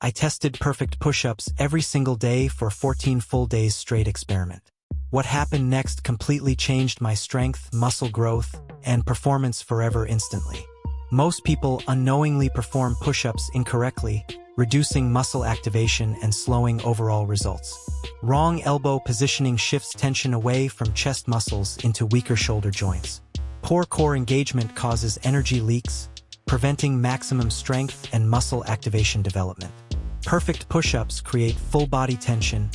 I tested perfect push-ups every single day for 14 full days straight experiment. What happened next completely changed my strength, muscle growth, and performance forever instantly. Most people unknowingly perform push-ups incorrectly, reducing muscle activation and slowing overall results. Wrong elbow positioning shifts tension away from chest muscles into weaker shoulder joints. Poor core engagement causes energy leaks, preventing maximum strength and muscle activation development. Perfect push-ups create full-body tension,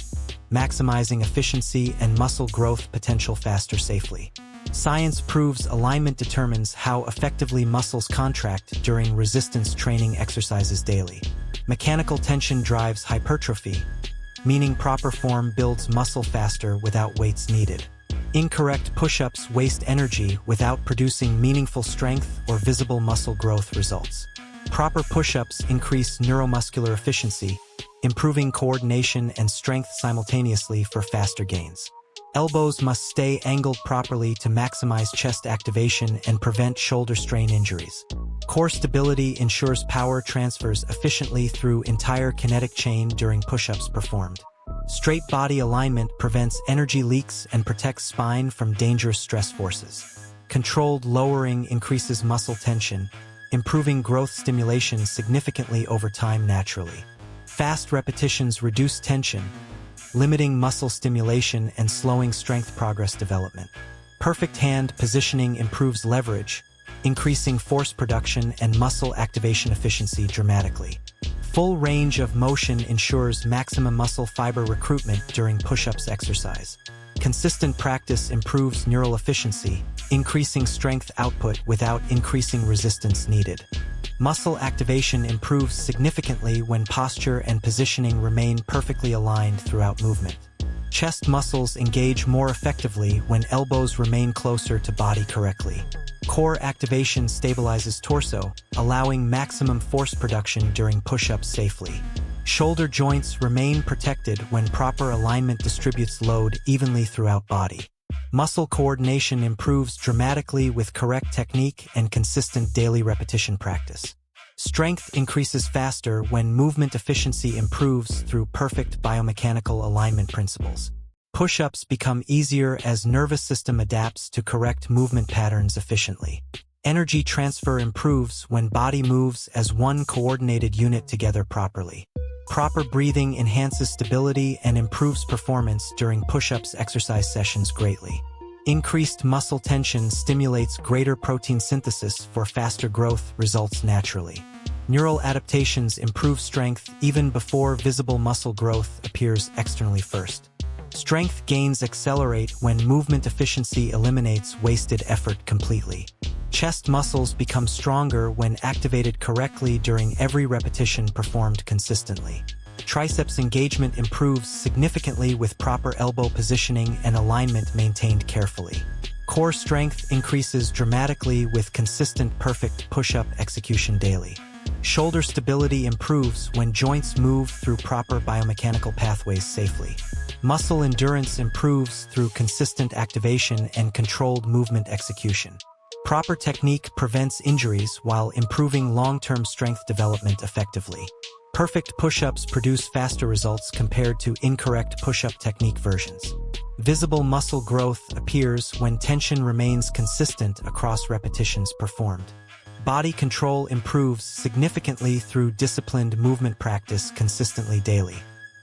maximizing efficiency and muscle growth potential faster safely. Science proves alignment determines how effectively muscles contract during resistance training exercises daily. Mechanical tension drives hypertrophy, meaning proper form builds muscle faster without weights needed. Incorrect push-ups waste energy without producing meaningful strength or visible muscle growth results. Proper push-ups increase neuromuscular efficiency, improving coordination and strength simultaneously for faster gains. Elbows must stay angled properly to maximize chest activation and prevent shoulder strain injuries. Core stability ensures power transfers efficiently through entire kinetic chain during push-ups performed. Straight body alignment prevents energy leaks and protects spine from dangerous stress forces. Controlled lowering increases muscle tension, improving growth stimulation significantly over time naturally. Fast repetitions reduce tension, limiting muscle stimulation and slowing strength progress development. Perfect hand positioning improves leverage, increasing force production and muscle activation efficiency dramatically. Full range of motion ensures maximum muscle fiber recruitment during push-ups exercise. Consistent practice improves neural efficiency, increasing strength output without increasing resistance needed. Muscle activation improves significantly when posture and positioning remain perfectly aligned throughout movement. Chest muscles engage more effectively when elbows remain closer to body correctly. Core activation stabilizes torso, allowing maximum force production during push-ups safely. Shoulder joints remain protected when proper alignment distributes load evenly throughout body. Muscle coordination improves dramatically with correct technique and consistent daily repetition practice. Strength increases faster when movement efficiency improves through perfect biomechanical alignment principles. Push-ups become easier as nervous system adapts to correct movement patterns efficiently. Energy transfer improves when body moves as one coordinated unit together properly. Proper breathing enhances stability and improves performance during push-ups exercise sessions greatly. Increased muscle tension stimulates greater protein synthesis for faster growth results naturally. Neural adaptations improve strength even before visible muscle growth appears externally first. Strength gains accelerate when movement efficiency eliminates wasted effort completely. Chest muscles become stronger when activated correctly during every repetition performed consistently. Triceps engagement improves significantly with proper elbow positioning and alignment maintained carefully. Core strength increases dramatically with consistent perfect push-up execution daily. Shoulder stability improves when joints move through proper biomechanical pathways safely. Muscle endurance improves through consistent activation and controlled movement execution. Proper technique prevents injuries while improving long-term strength development effectively. Perfect push-ups produce faster results compared to incorrect push-up technique versions. Visible muscle growth appears when tension remains consistent across repetitions performed. Body control improves significantly through disciplined movement practice consistently daily.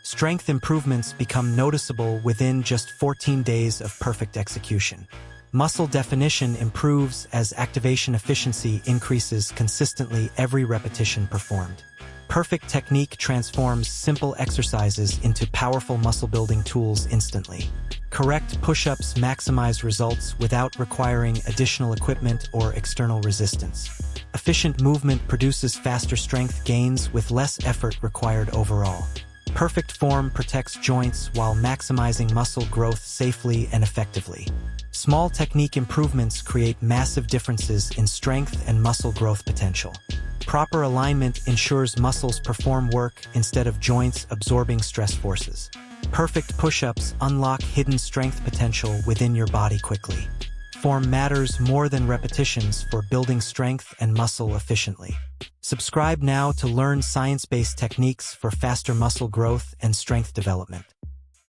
Strength improvements become noticeable within just 14 days of perfect execution. Muscle definition improves as activation efficiency increases consistently every repetition performed. Perfect technique transforms simple exercises into powerful muscle-building tools instantly. Correct push-ups maximize results without requiring additional equipment or external resistance. Efficient movement produces faster strength gains with less effort required overall. Perfect form protects joints while maximizing muscle growth safely and effectively. Small technique improvements create massive differences in strength and muscle growth potential. Proper alignment ensures muscles perform work instead of joints absorbing stress forces. Perfect push-ups unlock hidden strength potential within your body quickly. Form matters more than repetitions for building strength and muscle efficiently. Subscribe now to learn science-based techniques for faster muscle growth and strength development.